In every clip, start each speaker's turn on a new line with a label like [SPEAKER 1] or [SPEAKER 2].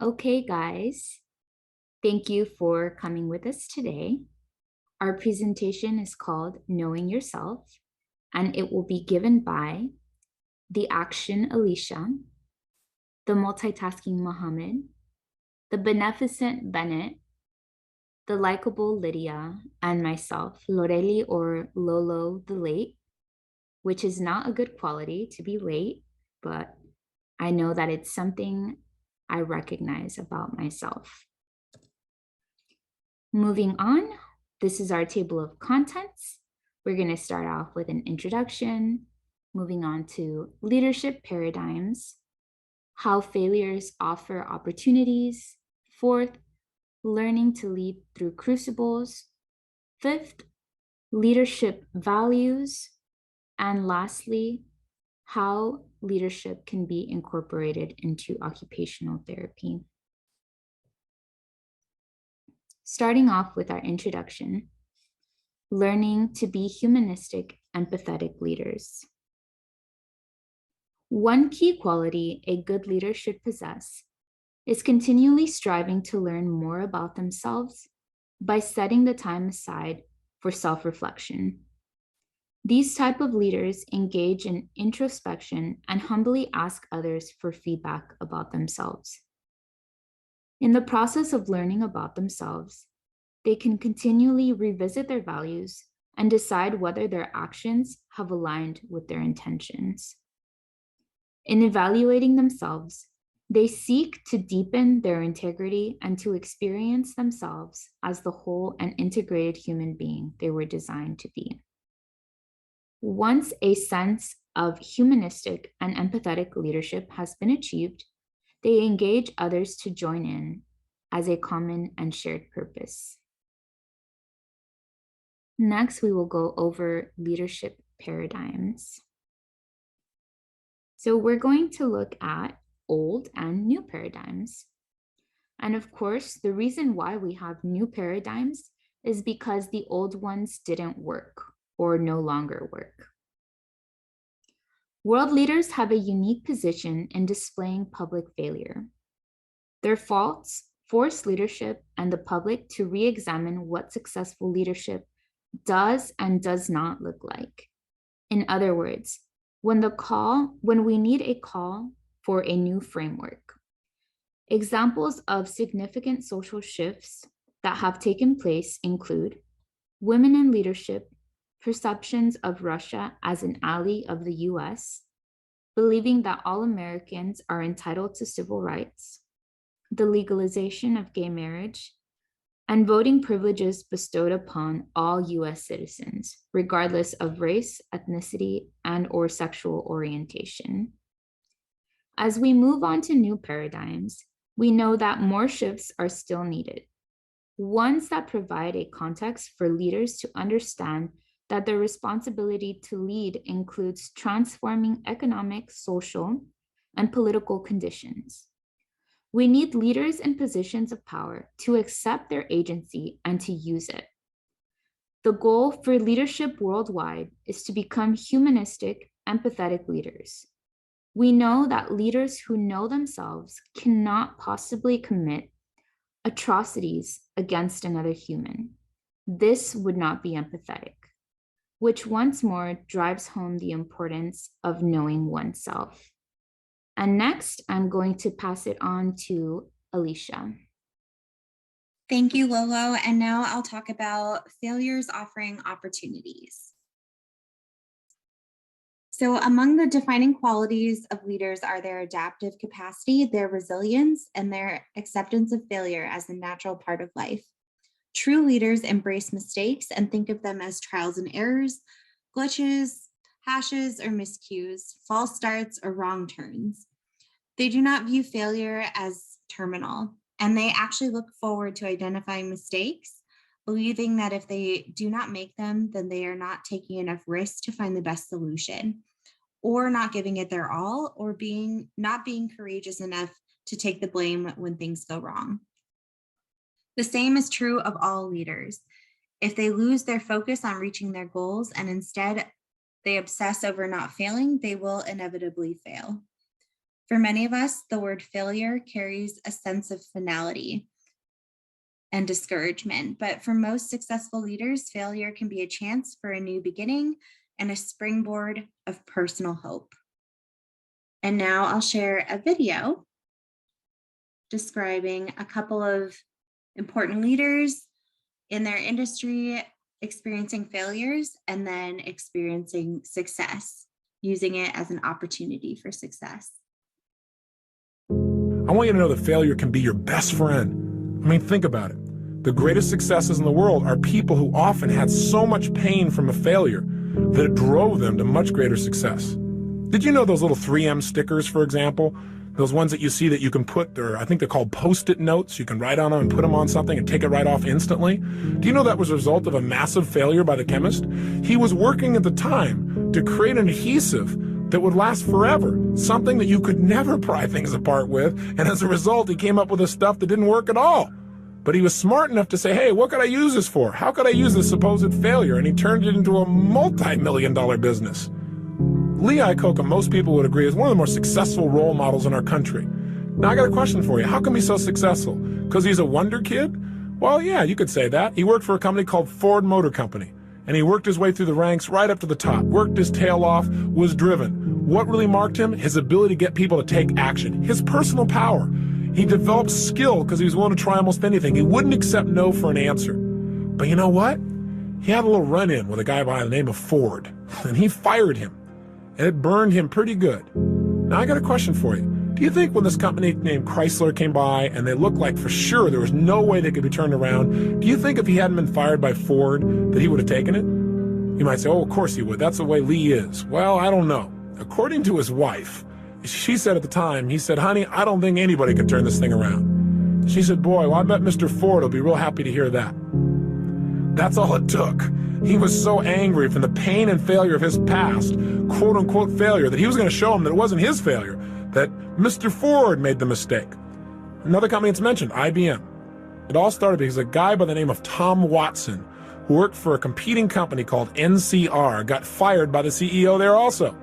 [SPEAKER 1] Okay, guys, thank you for coming with us today. Our presentation is called Knowing Yourself, and it will be given by the action Alicia, the multitasking Mohammed, the beneficent Bennett, the likable Lydia, and myself, Loreli or Lolo the Late, which is not a good quality to be late, but I know that it's something I recognize about myself. Moving on, this is our table of contents. We're going to start off with an introduction, moving on to leadership paradigms, how failures offer opportunities. Fourth, learning to lead through crucibles. Fifth, leadership values. And lastly, how leadership can be incorporated into occupational therapy. Starting off with our introduction, learning to be humanistic, empathetic leaders. One key quality a good leader should possess is continually striving to learn more about themselves by setting the time aside for self-reflection. These type of leaders engage in introspection and humbly ask others for feedback about themselves. In the process of learning about themselves, they can continually revisit their values and decide whether their actions have aligned with their intentions. In evaluating themselves, they seek to deepen their integrity and to experience themselves as the whole and integrated human being they were designed to be. Once a sense of humanistic and empathetic leadership has been achieved, they engage others to join in as a common and shared purpose. Next, we will go over leadership paradigms. So we're going to look at old and new paradigms. And of course, the reason why we have new paradigms is because the old ones didn't work or no longer work. World leaders have a unique position in displaying public failure. Their faults force leadership and the public to re-examine what successful leadership does and does not look like. In other words, when we need a call for a new framework. Examples of significant social shifts that have taken place include women in leadership, perceptions of Russia as an ally of the US, believing that all Americans are entitled to civil rights, the legalization of gay marriage, and voting privileges bestowed upon all US citizens, regardless of race, ethnicity, and/or sexual orientation. As we move on to new paradigms, we know that more shifts are still needed. Ones that provide a context for leaders to understand that their responsibility to lead includes transforming economic, social, and political conditions. We need leaders in positions of power to accept their agency and to use it. The goal for leadership worldwide is to become humanistic, empathetic leaders. We know that leaders who know themselves cannot possibly commit atrocities against another human. This would not be empathetic, which once more drives home the importance of knowing oneself. And next, I'm going to pass it on to Alicia.
[SPEAKER 2] Thank you, Lolo. And now I'll talk about failures offering opportunities. So among the defining qualities of leaders are their adaptive capacity, their resilience, and their acceptance of failure as a natural part of life. True leaders embrace mistakes and think of them as trials and errors, glitches, hashes or miscues, false starts or wrong turns. They do not view failure as terminal, and they actually look forward to identifying mistakes, believing that if they do not make them, then they are not taking enough risk to find the best solution, or not giving it their all, or not being courageous enough to take the blame when things go wrong. The same is true of all leaders. If they lose their focus on reaching their goals and instead they obsess over not failing, they will inevitably fail. For many of us, the word failure carries a sense of finality and discouragement. But for most successful leaders, failure can be a chance for a new beginning and a springboard of personal hope. And now I'll share a video describing a couple of important leaders in their industry experiencing failures and then experiencing success, using it as an opportunity for success.
[SPEAKER 3] I want you to know that failure can be your best friend. I mean, think about it. The greatest successes in the world are people who often had so much pain from a failure that it drove them to much greater success. Did you know those little 3M stickers, for example? Those ones that you see that you can put, or I think they're called Post-it notes. You can write on them and put them on something and take it right off instantly. Do you know that was a result of a massive failure by the chemist? He was working at the time to create an adhesive that would last forever, something that you could never pry things apart with, and as a result, he came up with this stuff that didn't work at all. But he was smart enough to say, hey, what could I use this for? How could I use this supposed failure? And he turned it into a multi-million-dollar business. Lee Iacocca, most people would agree, is one of the more successful role models in our country. Now, I got a question for you. How come he's so successful? Because he's a wonder kid? Well, yeah, you could say that. He worked for a company called Ford Motor Company, and he worked his way through the ranks right up to the top, worked his tail off, was driven. What really marked him? His ability to get people to take action, his personal power. He developed skill because he was willing to try almost anything. He wouldn't accept no for an answer. But you know what? He had a little run-in with a guy by the name of Ford, and he fired him. And it burned him pretty good. Now, I got a question for you. Do you think when this company named Chrysler came by and they looked like for sure there was no way they could be turned around, do you think if he hadn't been fired by Ford that he would have taken it? You might say, oh, of course he would. That's the way Lee is. Well, I don't know. According to his wife, she said at the time, he said, honey, I don't think anybody could turn this thing around. She said, boy, well, I bet Mr. Ford will be real happy to hear that. That's all it took. He was so angry from the pain and failure of his past, quote unquote failure, that he was going to show him that it wasn't his failure, that Mr. Ford made the mistake. Another company that's mentioned, IBM. It all started because a guy by the name of Tom Watson, who worked for a competing company called NCR, got fired by the CEO there also.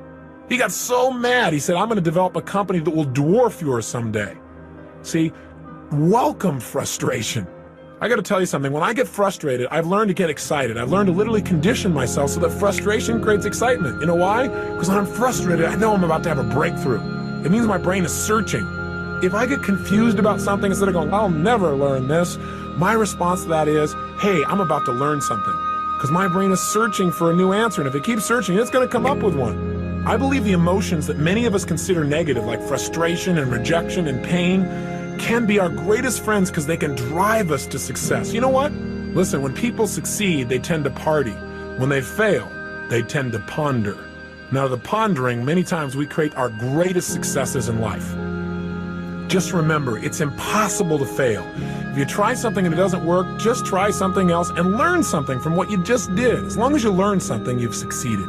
[SPEAKER 3] He got so mad, he said, I'm going to develop a company that will dwarf yours someday. See, welcome frustration. I got to tell you something. When I get frustrated, I've learned to get excited. I've learned to literally condition myself so that frustration creates excitement. You know why? Because when I'm frustrated, I know I'm about to have a breakthrough. It means my brain is searching. If I get confused about something, instead of going, I'll never learn this, my response to that is, hey, I'm about to learn something. Because my brain is searching for a new answer. And if it keeps searching, it's going to come up with one. I believe the emotions that many of us consider negative, like frustration and rejection and pain, can be our greatest friends because they can drive us to success. You know what? Listen, when people succeed, they tend to party. When they fail, they tend to ponder. Now, the pondering, many times we create our greatest successes in life. Just remember, it's impossible to fail. If you try something and it doesn't work, just try something else and learn something from what you just did. As long as you learn something, you've succeeded.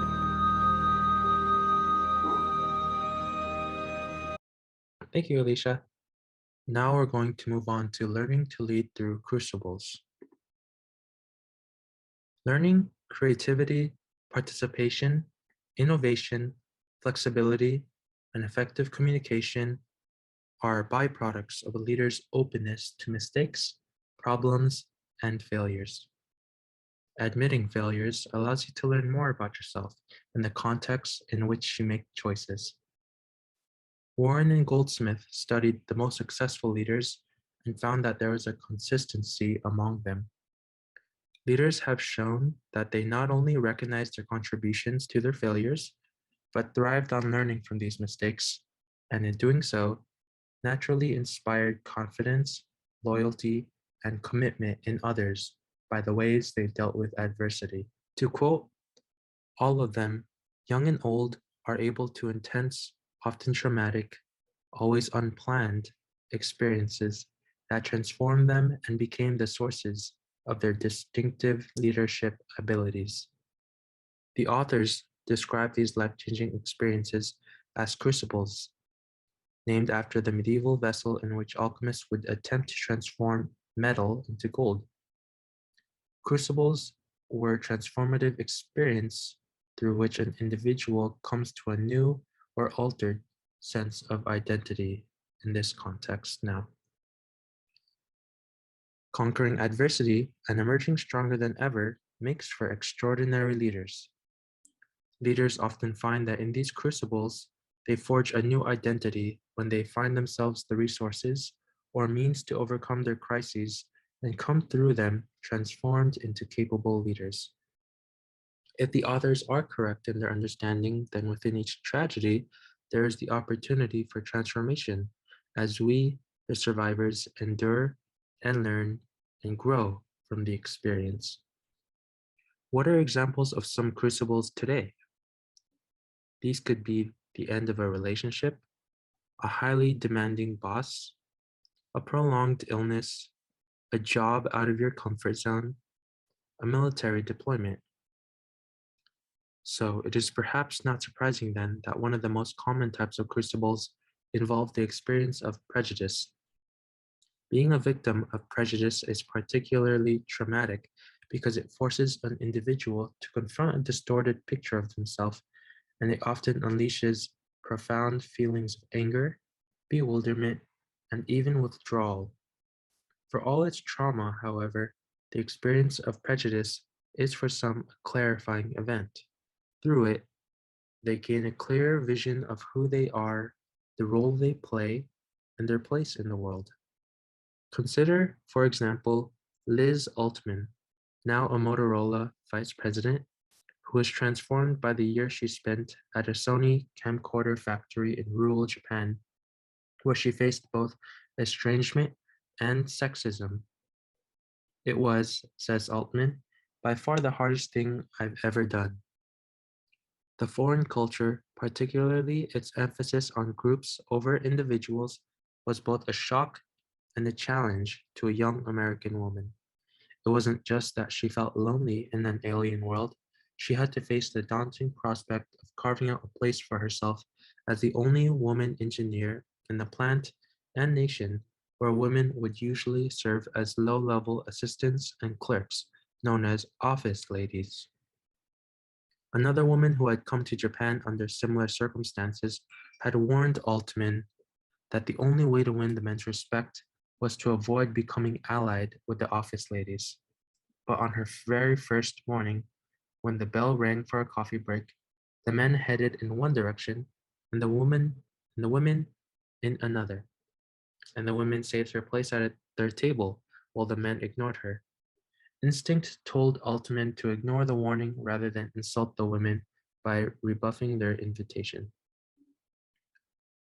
[SPEAKER 4] Thank you, Alicia. Now we're going to move on to learning to lead through crucibles. Learning, creativity, participation, innovation, flexibility, and effective communication are byproducts of a leader's openness to mistakes, problems, and failures. Admitting failures allows you to learn more about yourself and the context in which you make choices. Warren and Goldsmith studied the most successful leaders and found that there was a consistency among them. Leaders have shown that they not only recognized their contributions to their failures, but thrived on learning from these mistakes, and in doing so, naturally inspired confidence, loyalty, and commitment in others by the ways they dealt with adversity. To quote, all of them, young and old, are able to intense, often traumatic, always unplanned experiences that transformed them and became the sources of their distinctive leadership abilities. The authors describe these life-changing experiences as crucibles, named after the medieval vessel in which alchemists would attempt to transform metal into gold. Crucibles were transformative experience through which an individual comes to a new or altered sense of identity in this context now. Conquering adversity and emerging stronger than ever makes for extraordinary leaders. Leaders often find that in these crucibles, they forge a new identity when they find themselves the resources or means to overcome their crises and come through them transformed into capable leaders. If the authors are correct in their understanding, then within each tragedy, there is the opportunity for transformation as we, the survivors, endure and learn and grow from the experience. What are examples of some crucibles today? These could be the end of a relationship, a highly demanding boss, a prolonged illness, a job out of your comfort zone, a military deployment. So it is perhaps not surprising then that one of the most common types of crucibles involve the experience of prejudice. Being a victim of prejudice is particularly traumatic because it forces an individual to confront a distorted picture of themselves, and it often unleashes profound feelings of anger, bewilderment, and even withdrawal. For all its trauma, however, the experience of prejudice is for some a clarifying event. Through it, they gain a clearer vision of who they are, the role they play, and their place in the world. Consider, for example, Liz Altman, now a Motorola vice president, who was transformed by the year she spent at a Sony camcorder factory in rural Japan, where she faced both estrangement and sexism. It was, says Altman, by far the hardest thing I've ever done. The foreign culture, particularly its emphasis on groups over individuals, was both a shock and a challenge to a young American woman. It wasn't just that she felt lonely in an alien world, she had to face the daunting prospect of carving out a place for herself as the only woman engineer in the plant and nation where women would usually serve as low-level assistants and clerks, known as office ladies. Another woman who had come to Japan under similar circumstances had warned Altman that the only way to win the men's respect was to avoid becoming allied with the office ladies. But on her very first morning, when the bell rang for a coffee break, the men headed in one direction and the women in another. And the women saved her place at their table while the men ignored her. Instinct told Altman to ignore the warning rather than insult the women by rebuffing their invitation.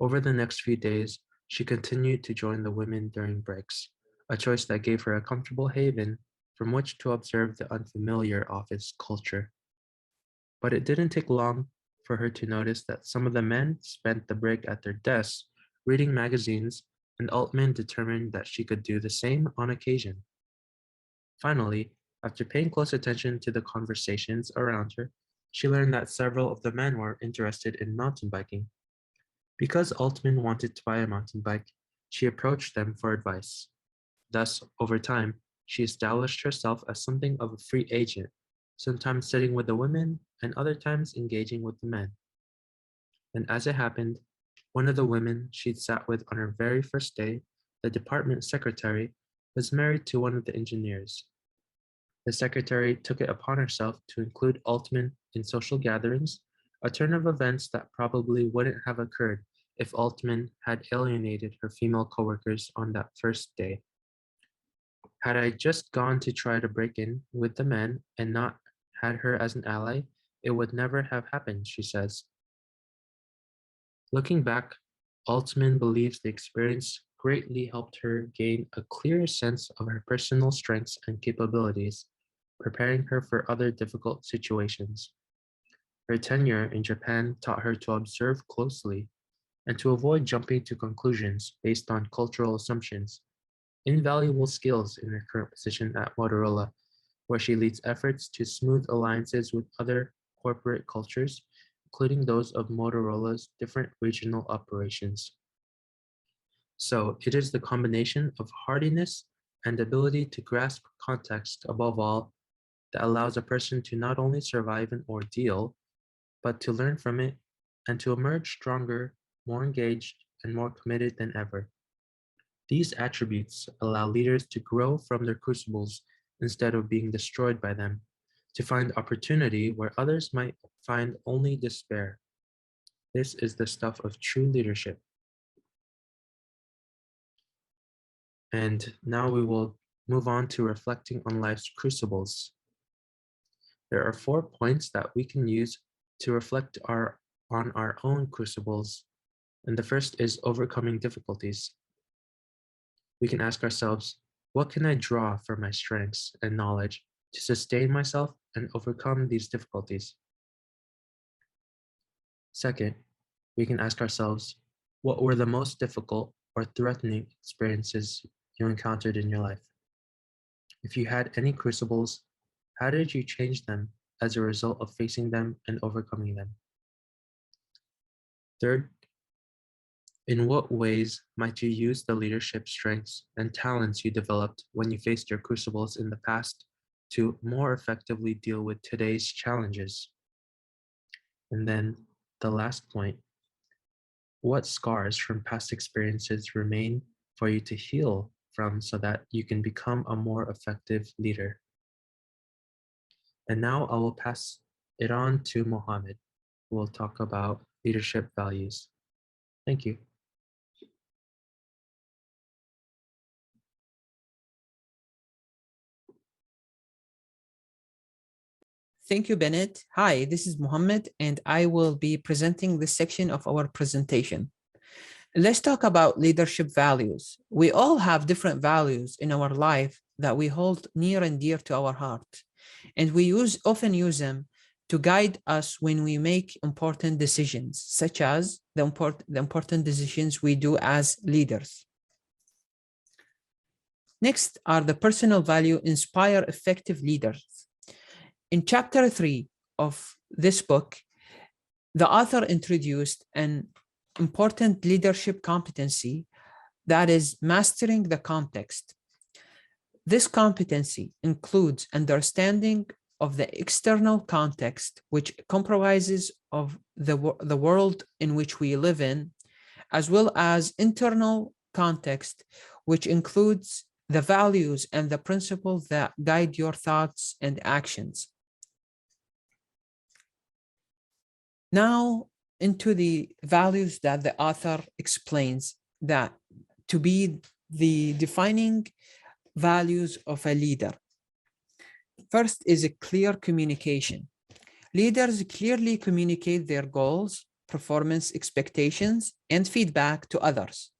[SPEAKER 4] Over the next few days, she continued to join the women during breaks, a choice that gave her a comfortable haven from which to observe the unfamiliar office culture. But it didn't take long for her to notice that some of the men spent the break at their desks reading magazines, and Altman determined that she could do the same on occasion. Finally, after paying close attention to the conversations around her, she learned that several of the men were interested in mountain biking. Because Altman wanted to buy a mountain bike, she approached them for advice. Thus, over time, she established herself as something of a free agent, sometimes sitting with the women and other times engaging with the men. And as it happened, one of the women she'd sat with on her very first day, the department secretary, was married to one of the engineers. The secretary took it upon herself to include Altman in social gatherings, a turn of events that probably wouldn't have occurred if Altman had alienated her female coworkers on that first day. Had I just gone to try to break in with the men and not had her as an ally, it would never have happened, she says. Looking back, Altman believes the experience greatly helped her gain a clearer sense of her personal strengths and capabilities, preparing her for other difficult situations. Her tenure in Japan taught her to observe closely and to avoid jumping to conclusions based on cultural assumptions, invaluable skills in her current position at Motorola, where she leads efforts to smooth alliances with other corporate cultures, including those of Motorola's different regional operations. So it is the combination of hardiness and ability to grasp context above all that allows a person to not only survive an ordeal, but to learn from it and to emerge stronger more engaged, and more committed than ever. These attributes allow leaders to grow from their crucibles instead of being destroyed by them, to find opportunity where others might find only despair. This is the stuff of true leadership. And now we will move on to reflecting on life's crucibles. There are 4 points that we can use to reflect on our own crucibles. And the first is overcoming difficulties. We can ask ourselves, what can I draw from my strengths and knowledge to sustain myself and overcome these difficulties? Second, we can ask ourselves, what were the most difficult or threatening experiences you encountered in your life? If you had any crucibles, how did you change them as a result of facing them and overcoming them? Third, in what ways might you use the leadership strengths and talents you developed when you faced your crucibles in the past to more effectively deal with today's challenges? And then the last point, what scars from past experiences remain for you to heal from so that you can become a more effective leader? And now I will pass it on to Mohammed, who will talk about leadership values. Thank you.
[SPEAKER 5] Thank you, Bennett. Hi, this is Mohammed, and I will be presenting this section of our presentation. Let's talk about leadership values. We all have different values in our life that we hold near and dear to our heart, and we often use them to guide us when we make important decisions, such as the important decisions we do as leaders. Next are the personal value inspire effective leaders. In chapter 3 of this book, the author introduced an important leadership competency that is mastering the context. This competency includes understanding of the external context, which comprises of the world in which we live in, as well as internal context, which includes the values and the principles that guide your thoughts and actions. Now into the values that the author explains that to be the defining values of a leader. First is a clear communication. Leaders clearly communicate their goals, performance expectations, and feedback to others.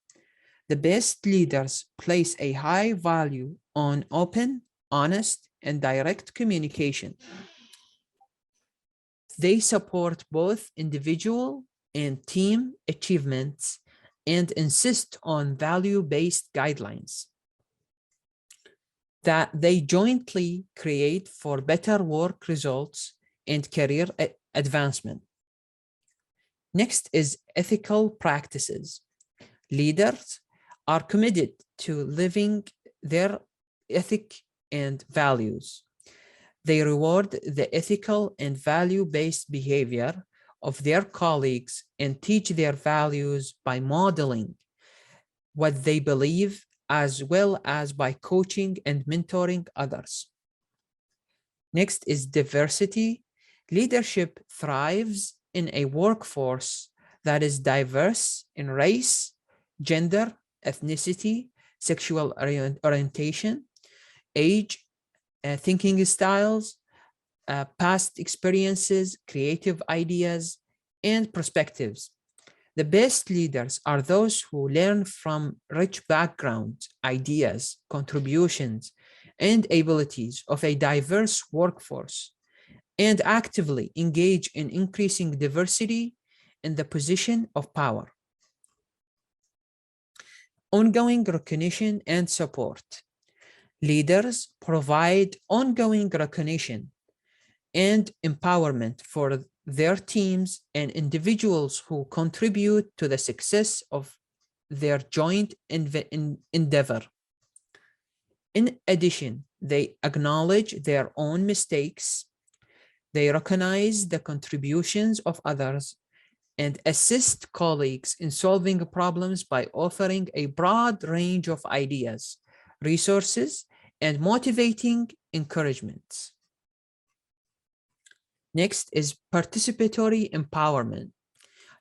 [SPEAKER 5] The best leaders place a high value on open, honest, and direct communication. They support both individual and team achievements and insist on value-based guidelines that they jointly create for better work results and career advancement. Next is ethical practices. Leaders are committed to living their ethic and values. They reward the ethical and value-based behavior of their colleagues and teach their values by modeling what they believe, as well as by coaching and mentoring others. Next is diversity. Leadership thrives in a workforce that is diverse in race, gender, ethnicity, sexual orientation, age, thinking styles, past experiences, creative ideas, and perspectives. The best leaders are those who learn from rich backgrounds, ideas, contributions, and abilities of a diverse workforce, and actively engage in increasing diversity in the position of power. Ongoing recognition and support. Leaders provide ongoing recognition and empowerment for their teams and individuals who contribute to the success of their joint endeavor. In addition, they acknowledge their own mistakes, they recognize the contributions of others, and assist colleagues in solving problems by offering a broad range of ideas, resources, and motivating encouragements. Next is participatory empowerment.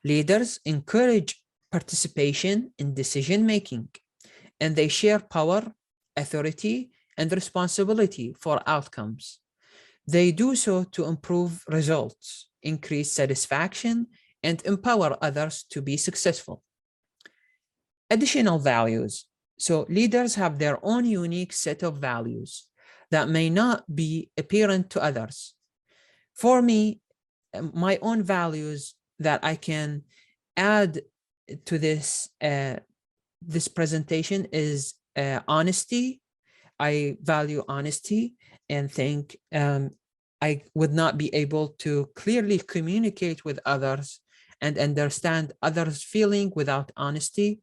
[SPEAKER 5] Leaders encourage participation in decision-making, and they share power, authority, and responsibility for outcomes. They do so to improve results, increase satisfaction, and empower others to be successful. Additional values. So leaders have their own unique set of values that may not be apparent to others. For me, my own values that I can add to this presentation is honesty. I value honesty and think I would not be able to clearly communicate with others and understand others' feeling without honesty.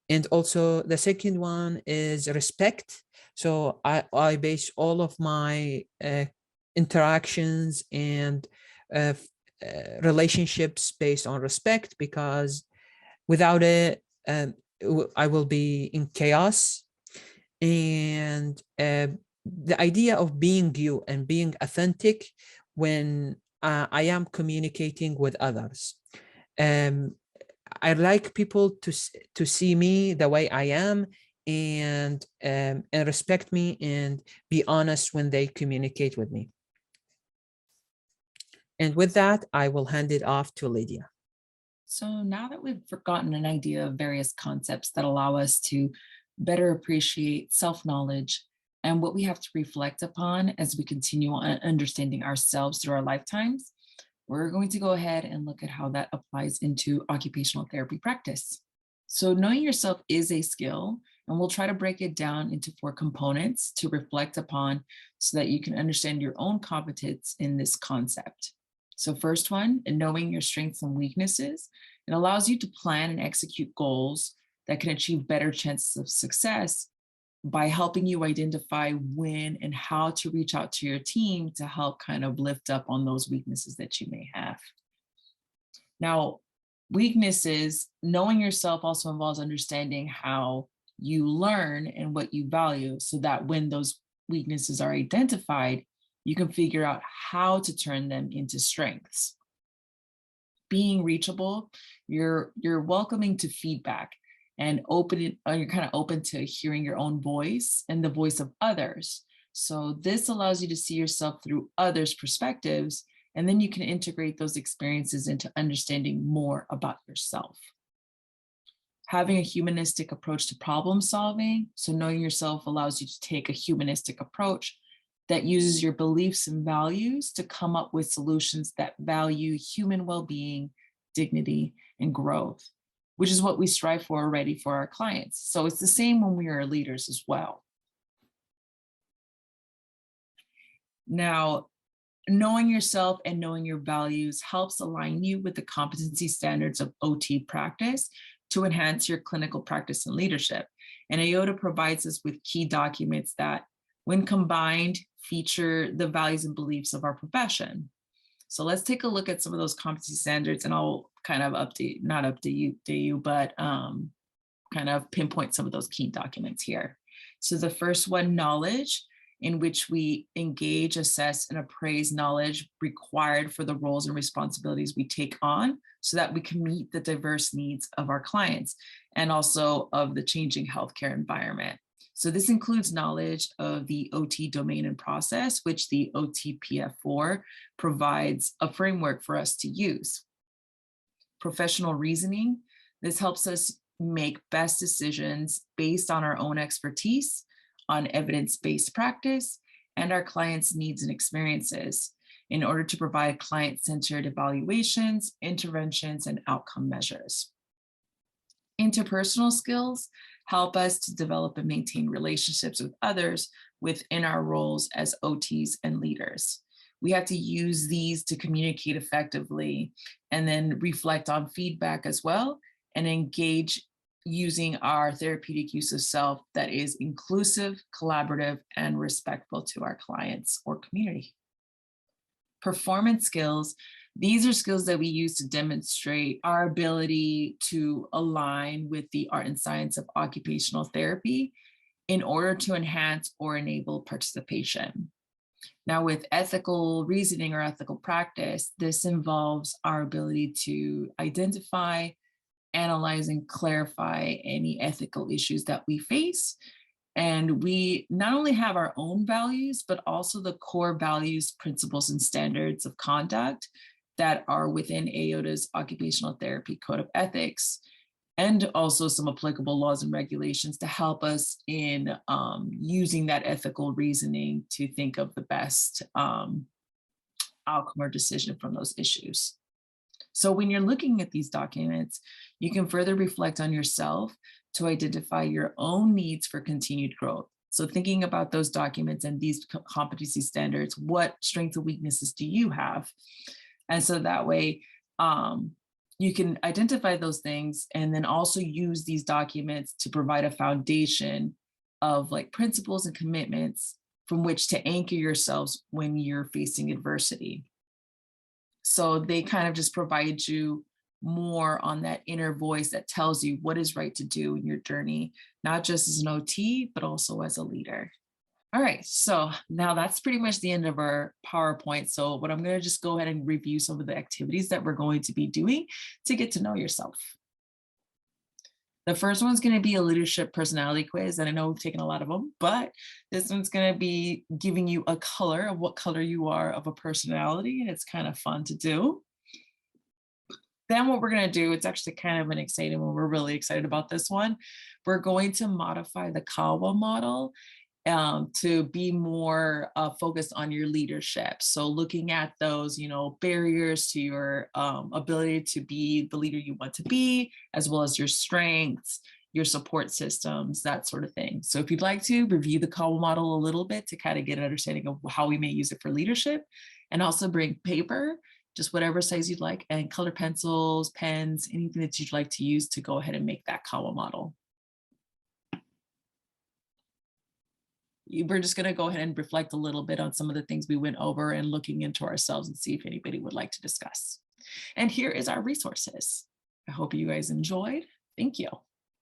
[SPEAKER 5] And also the second one is respect. So I base all of my interactions and relationships based on respect, because without it, I will be in chaos. And the idea of being you and being authentic when I am communicating with others. I like people to see me the way I am and respect me and be honest when they communicate with me. And with that, I will hand it off to Lydia.
[SPEAKER 6] So now that we've gotten an idea of various concepts that allow us to better appreciate self-knowledge and what we have to reflect upon as we continue on understanding ourselves through our lifetimes, we're going to go ahead and look at how that applies into occupational therapy practice. So knowing yourself is a skill, and we'll try to break it down into 4 components to reflect upon so that you can understand your own competence in this concept. So first one, knowing your strengths and weaknesses. It allows you to plan and execute goals that can achieve better chances of success by helping you identify when and how to reach out to your team to help kind of lift up on those weaknesses that you may have. Now, weaknesses, knowing yourself also involves understanding how you learn and what you value, so that when those weaknesses are identified, you can figure out how to turn them into strengths. Being reachable, you're welcoming to feedback and you're kind of open to hearing your own voice and the voice of others. So this allows you to see yourself through others' perspectives, and then you can integrate those experiences into understanding more about yourself. Having a humanistic approach to problem solving, so knowing yourself allows you to take a humanistic approach that uses your beliefs and values to come up with solutions that value human well-being, dignity, and growth, which is what we strive for already for our clients. So it's the same when we are leaders as well. Now, knowing yourself and knowing your values helps align you with the competency standards of OT practice to enhance your clinical practice and leadership. And AOTA provides us with key documents that, when combined, feature the values and beliefs of our profession. So let's take a look at some of those competency standards, and I'll kind of not update you, but kind of pinpoint some of those key documents here. So the first one, knowledge, in which we engage, assess, and appraise knowledge required for the roles and responsibilities we take on so that we can meet the diverse needs of our clients and also of the changing healthcare environment. So this includes knowledge of the OT domain and process, which the OTPF4 provides a framework for us to use. Professional reasoning, this helps us make best decisions based on our own expertise, on evidence-based practice, and our clients' needs and experiences in order to provide client-centered evaluations, interventions, and outcome measures. Interpersonal skills help us to develop and maintain relationships with others within our roles as OTs and leaders. We have to use these to communicate effectively and then reflect on feedback as well and engage using our therapeutic use of self that is inclusive, collaborative, and respectful to our clients or community. Performance skills These are skills that we use to demonstrate our ability to align with the art and science of occupational therapy in order to enhance or enable participation. Now, with ethical reasoning or ethical practice, this involves our ability to identify, analyze, and clarify any ethical issues that we face. And we not only have our own values, but also the core values, principles, and standards of conduct that are within AOTA's Occupational Therapy Code of Ethics, and also some applicable laws and regulations to help us in using that ethical reasoning to think of the best outcome or decision from those issues. So when you're looking at these documents, you can further reflect on yourself to identify your own needs for continued growth. So thinking about those documents and these competency standards, what strengths and weaknesses do you have? And so that way, you can identify those things and then also use these documents to provide a foundation of like principles and commitments from which to anchor yourselves when you're facing adversity. So they kind of just provide you more on that inner voice that tells you what is right to do in your journey, not just as an OT, but also as a leader. All right, so now that's pretty much the end of our PowerPoint. So what I'm going to just go ahead and review some of the activities that we're going to be doing to get to know yourself. The first one's going to be a leadership personality quiz, and I know we've taken a lot of them, but this one's going to be giving you a color of what color you are of a personality, and it's kind of fun to do. Then what we're going to do, it's actually kind of an exciting one. We're really excited about this one. We're going to modify the CAWA model to be more focused on your leadership. So looking at those, barriers to your ability to be the leader you want to be, as well as your strengths, your support systems, that sort of thing. So if you'd like to review the CAWA model a little bit to kind of get an understanding of how we may use it for leadership, and also bring paper, just whatever size you'd like, and color pencils, pens, anything that you'd like to use to go ahead and make that CAWA model. We're just going to go ahead and reflect a little bit on some of the things we went over and looking into ourselves and see if anybody would like to discuss. And here is our resources. I hope you guys enjoyed. Thank you.